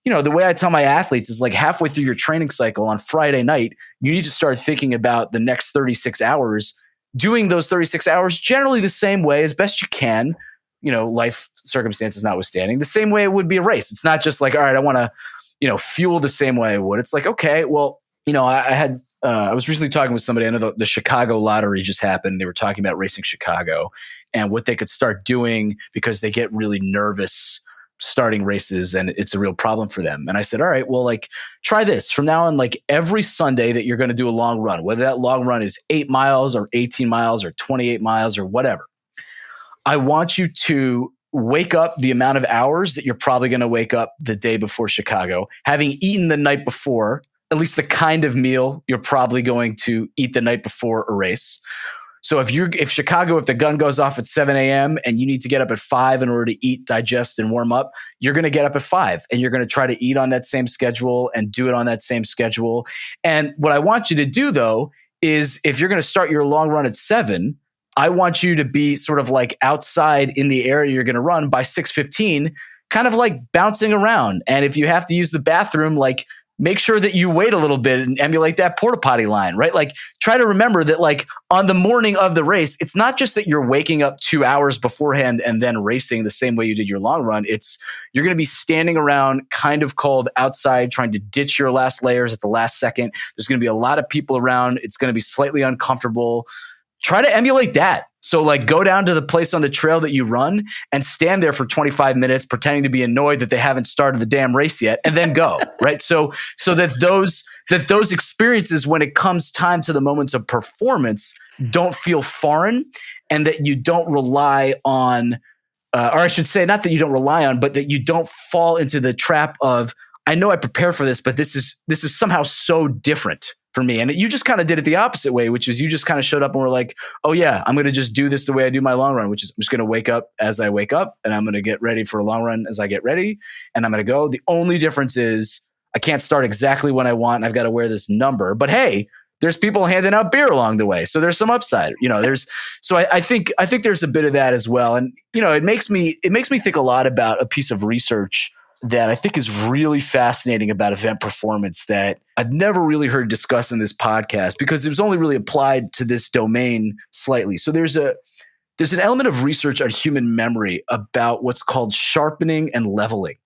the way I tell my athletes is like halfway through your training cycle on Friday night, you need to start thinking about the next 36 hours, doing those 36 hours generally the same way as best you can, life circumstances notwithstanding, the same way it would be a race. It's not just like, all right, I want to, fuel the same way I would. It's like, okay, well, I was recently talking with somebody. I know the Chicago lottery just happened. They were talking about racing Chicago and what they could start doing because they get really nervous starting races and it's a real problem for them. And I said, all right, well, like try this from now on, like every Sunday that you're going to do a long run, whether that long run is 8 miles or 18 miles or 28 miles or whatever. I want you to wake up the amount of hours that you're probably going to wake up the day before Chicago, having eaten the night before, at least the kind of meal you're probably going to eat the night before a race. So if the gun goes off at 7 a.m. and you need to get up at 5 in order to eat, digest, and warm up, you're going to get up at 5 and you're going to try to eat on that same schedule and do it on that same schedule. And what I want you to do, though, is if you're going to start your long run at 7, I want you to be sort of like outside in the area you're going to run by 6:15, kind of like bouncing around. And if you have to use the bathroom, like make sure that you wait a little bit and emulate that porta potty line, right? Like try to remember that like on the morning of the race, it's not just that you're waking up 2 hours beforehand and then racing the same way you did your long run. It's you're going to be standing around kind of cold outside, trying to ditch your last layers at the last second. There's going to be a lot of people around. It's going to be slightly uncomfortable. Try to emulate that. So like go down to the place on the trail that you run and stand there for 25 minutes pretending to be annoyed that they haven't started the damn race yet and then go, right? So that those experiences when it comes time to the moments of performance don't feel foreign, and that you don't rely on or I should say not that you don't rely on, but that you don't fall into the trap of I know I prepared for this, but this is somehow so different for me. And you just kind of did it the opposite way, which is you just kind of showed up and were like, oh yeah, I'm going to just do this the way I do my long run, which is I'm just going to wake up as I wake up, and I'm going to get ready for a long run as I get ready, and I'm going to go. The only difference is I can't start exactly when I want, and I've got to wear this number. But hey, there's people handing out beer along the way, so there's some upside. I think there's a bit of that as well. And it makes me think a lot about a piece of research that I think is really fascinating about event performance that I've never really heard discussed in this podcast because it was only really applied to this domain slightly. So there's an element of research on human memory about what's called sharpening and leveling.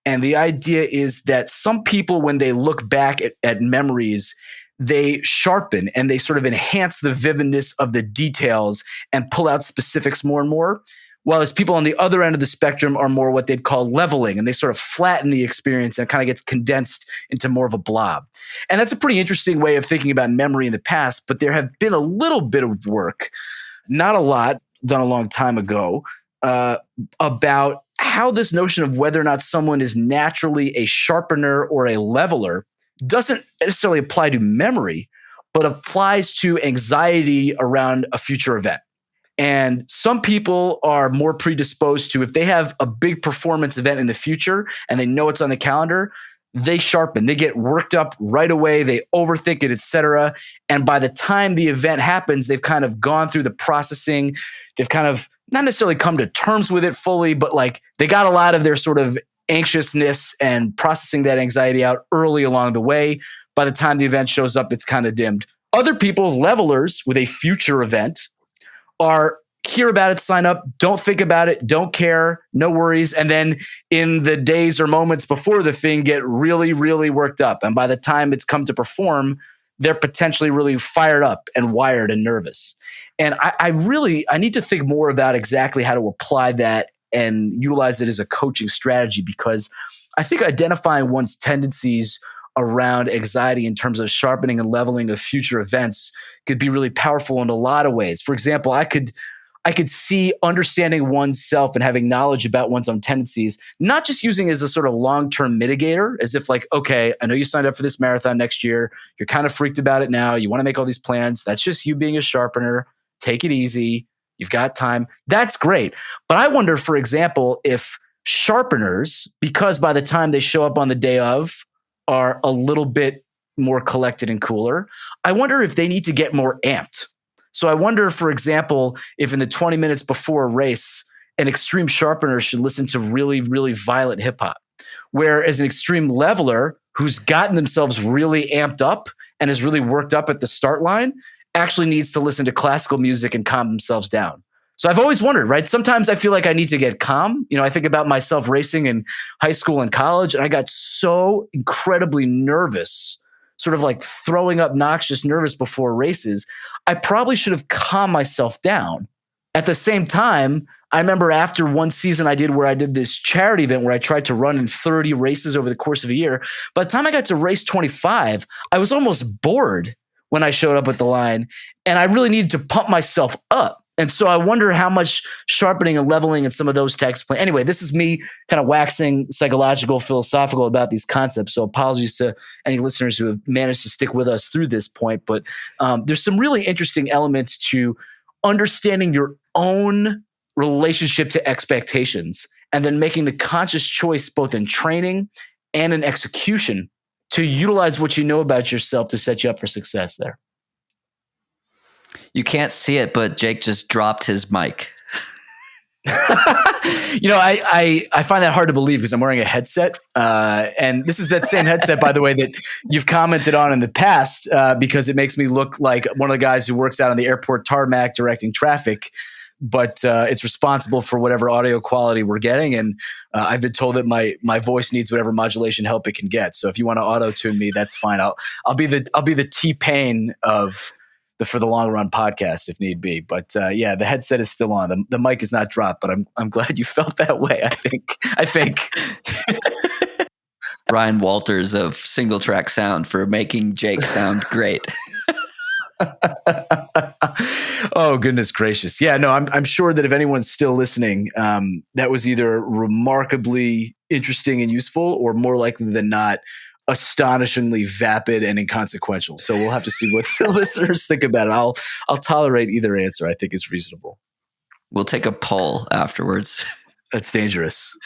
And the idea is that some people, when they look back at memories, they sharpen and they sort of enhance the vividness of the details and pull out specifics more and more. Whereas people on the other end of the spectrum are more what they'd call leveling, and they sort of flatten the experience and it kind of gets condensed into more of a blob. And that's a pretty interesting way of thinking about memory in the past, but there have been a little bit of work, not a lot, done a long time ago, about how this notion of whether or not someone is naturally a sharpener or a leveler doesn't necessarily apply to memory, but applies to anxiety around a future event. And some people are more predisposed to, if they have a big performance event in the future and they know it's on the calendar, they sharpen, they get worked up right away, they overthink it, etc. And by the time the event happens, they've kind of gone through the processing. They've kind of not necessarily come to terms with it fully, but like they got a lot of their sort of anxiousness and processing that anxiety out early along the way. By the time the event shows up, it's kind of dimmed. Other people, levelers with a future event, are hear about it, sign up, don't think about it, don't care, no worries. And then in the days or moments before the thing get really, really worked up. And by the time it's come to perform, they're potentially really fired up and wired and nervous. And I need to think more about exactly how to apply that and utilize it as a coaching strategy, because I think identifying one's tendencies around anxiety in terms of sharpening and leveling of future events could be really powerful in a lot of ways. For example, I could see understanding oneself and having knowledge about one's own tendencies, not just using as a sort of long-term mitigator, as if like, okay, I know you signed up for this marathon next year. You're kind of freaked about it now. You want to make all these plans. That's just you being a sharpener. Take it easy. You've got time. That's great. But I wonder, for example, if sharpeners, because by the time they show up on the day of, are a little bit more collected and cooler, I wonder if they need to get more amped. So I wonder, for example, if in the 20 minutes before a race, an extreme sharpener should listen to really, really violent hip hop, whereas an extreme leveler who's gotten themselves really amped up and is really worked up at the start line actually needs to listen to classical music and calm themselves down. So I've always wondered, right? Sometimes I feel like I need to get calm. I think about myself racing in high school and college, and I got so incredibly nervous, sort of like throwing up noxious nervous before races. I probably should have calmed myself down. At the same time, I remember after one season I did where I did this charity event where I tried to run in 30 races over the course of a year. By the time I got to race 25, I was almost bored when I showed up at the line, and I really needed to pump myself up. And so I wonder how much sharpening and leveling and some of those tactics play. Anyway, this is me kind of waxing psychological, philosophical about these concepts. So apologies to any listeners who have managed to stick with us through this point. But there's some really interesting elements to understanding your own relationship to expectations and then making the conscious choice both in training and in execution to utilize what you know about yourself to set you up for success there. You can't see it, but Jake just dropped his mic. I find that hard to believe because I'm wearing a headset. And this is that same headset, by the way, that you've commented on in the past, because it makes me look like one of the guys who works out on the airport tarmac directing traffic. But it's responsible for whatever audio quality we're getting. And I've been told that my voice needs whatever modulation help it can get. So if you want to auto-tune me, that's fine. I'll be the T-Pain of the For the Long Run podcast if need be. But the headset is still on. The mic is not dropped, but I'm glad you felt that way. I think. Ryan Walters of Single Track Sound for making Jake sound great. Oh, goodness gracious. Yeah, no, I'm sure that if anyone's still listening, that was either remarkably interesting and useful or more likely than not, astonishingly vapid and inconsequential. So we'll have to see what the listeners think about it. I'll tolerate either answer. I think is reasonable. We'll take a poll afterwards. That's dangerous.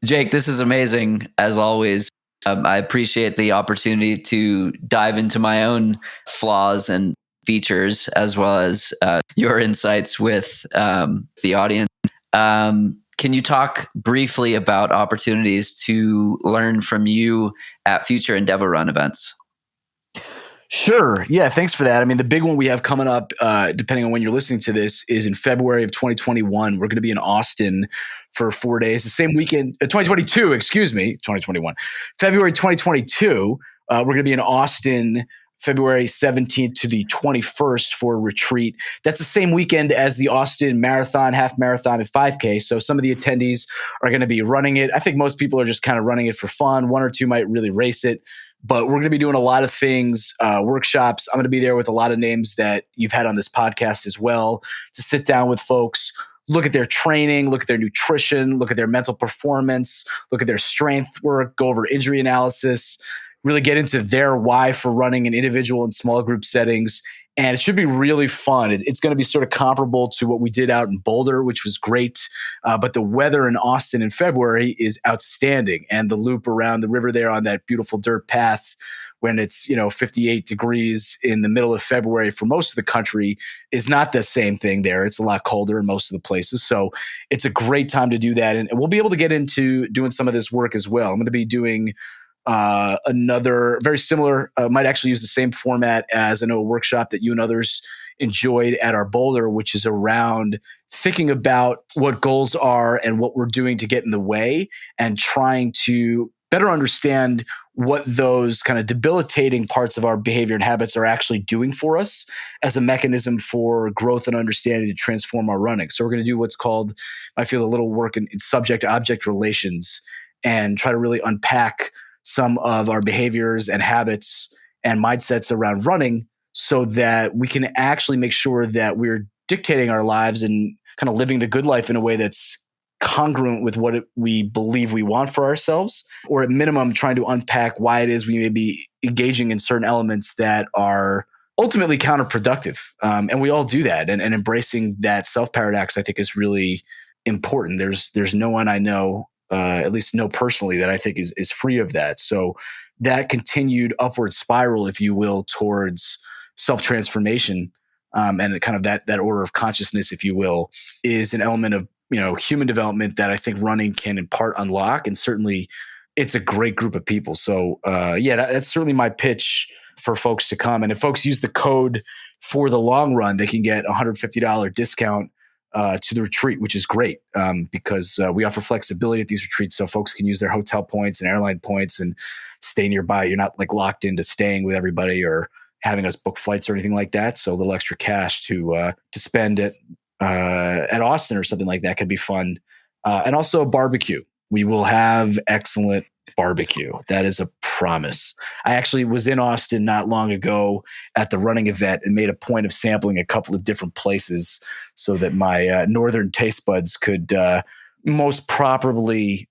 Jake, this is amazing as always. I appreciate the opportunity to dive into my own flaws and features as well as your insights with the audience. Can you talk briefly about opportunities to learn from you at future Endeavorun events? Sure. Yeah, thanks for that. I mean, the big one we have coming up, depending on when you're listening to this, is in February of 2021. We're going to be in Austin for 4 days. The same weekend, 2022, excuse me, 2021. February 2022, we're going to be in Austin February 17th to the 21st for a retreat. That's the same weekend as the Austin Marathon, Half Marathon, and 5K. So some of the attendees are going to be running it. I think most people are just kind of running it for fun. One or two might really race it. But we're going to be doing a lot of things, workshops. I'm going to be there with a lot of names that you've had on this podcast as well, to sit down with folks, look at their training, look at their nutrition, look at their mental performance, look at their strength work, go over injury analysis, really get into their why for running in individual and small group settings. And it should be really fun. It's going to be sort of comparable to what we did out in Boulder, which was great. But the weather in Austin in February is outstanding. And the loop around the river there on that beautiful dirt path when it's 58 degrees in the middle of February for most of the country is not the same thing there. It's a lot colder in most of the places. So it's a great time to do that. And we'll be able to get into doing some of this work as well. I'm going to be doing another very similar, might actually use the same format as I know a workshop that you and others enjoyed at our Boulder, which is around thinking about what goals are and what we're doing to get in the way and trying to better understand what those kind of debilitating parts of our behavior and habits are actually doing for us as a mechanism for growth and understanding to transform our running. So we're going to do what's called, I feel, a little work in subject-object relations and try to really unpack some of our behaviors and habits and mindsets around running so that we can actually make sure that we're dictating our lives and kind of living the good life in a way that's congruent with what we believe we want for ourselves, or at minimum trying to unpack why it is we may be engaging in certain elements that are ultimately counterproductive. And we all do that. And embracing that self-paradox, I think, is really important. There's no one I know, at least know personally, that I think is free of that. So that continued upward spiral, if you will, towards self-transformation and kind of that order of consciousness, if you will, is an element of human development that I think running can in part unlock. And certainly it's a great group of people. So that's certainly my pitch for folks to come. And if folks use the code For the Long Run, they can get a $150 discount to the retreat, which is great because we offer flexibility at these retreats, so folks can use their hotel points and airline points and stay nearby. You're not like locked into staying with everybody or having us book flights or anything like that. So a little extra cash to spend at Austin or something like that could be fun. And also barbecue. We will have excellent barbecue. That is a promise. I actually was in Austin not long ago at the running event and made a point of sampling a couple of different places so that my northern taste buds could most properly,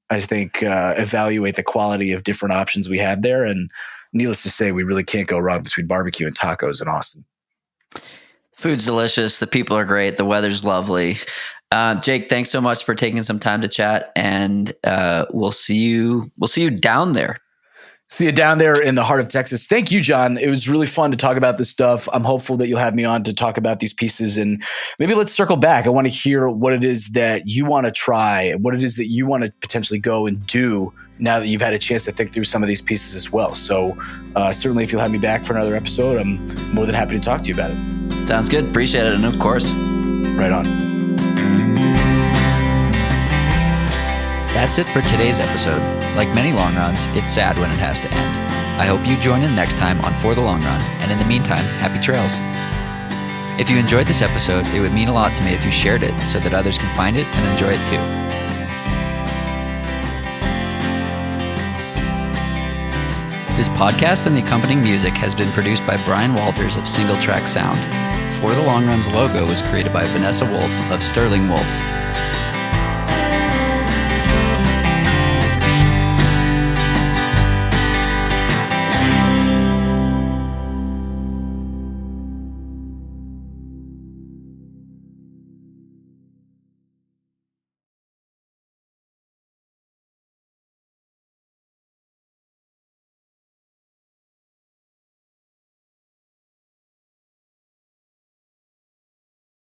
I think, evaluate the quality of different options we had there. And needless to say, we really can't go wrong between barbecue and tacos in Austin. Food's delicious. The people are great. The weather's lovely. Jake, thanks so much for taking some time to chat, and we'll see you down there. See you down there in the heart of Texas. Thank you, John. It was really fun to talk about this stuff. I'm hopeful that you'll have me on to talk about these pieces, and maybe let's circle back. I want to hear what it is that you want to try, what it is that you want to potentially go and do now that you've had a chance to think through some of these pieces as well. So certainly if you'll have me back for another episode, I'm more than happy to talk to you about it. Sounds good. Appreciate it. And of course. Right on. That's it for today's episode. Like many long runs, it's sad when it has to end. I hope you join in next time on For the Long Run, and in the meantime, happy trails. If you enjoyed this episode, it would mean a lot to me if you shared it so that others can find it and enjoy it too. This podcast and the accompanying music has been produced by Brian Walters of Single Track Sound. For the Long Run's logo was created by Vanessa Wolf of Sterling Wolf.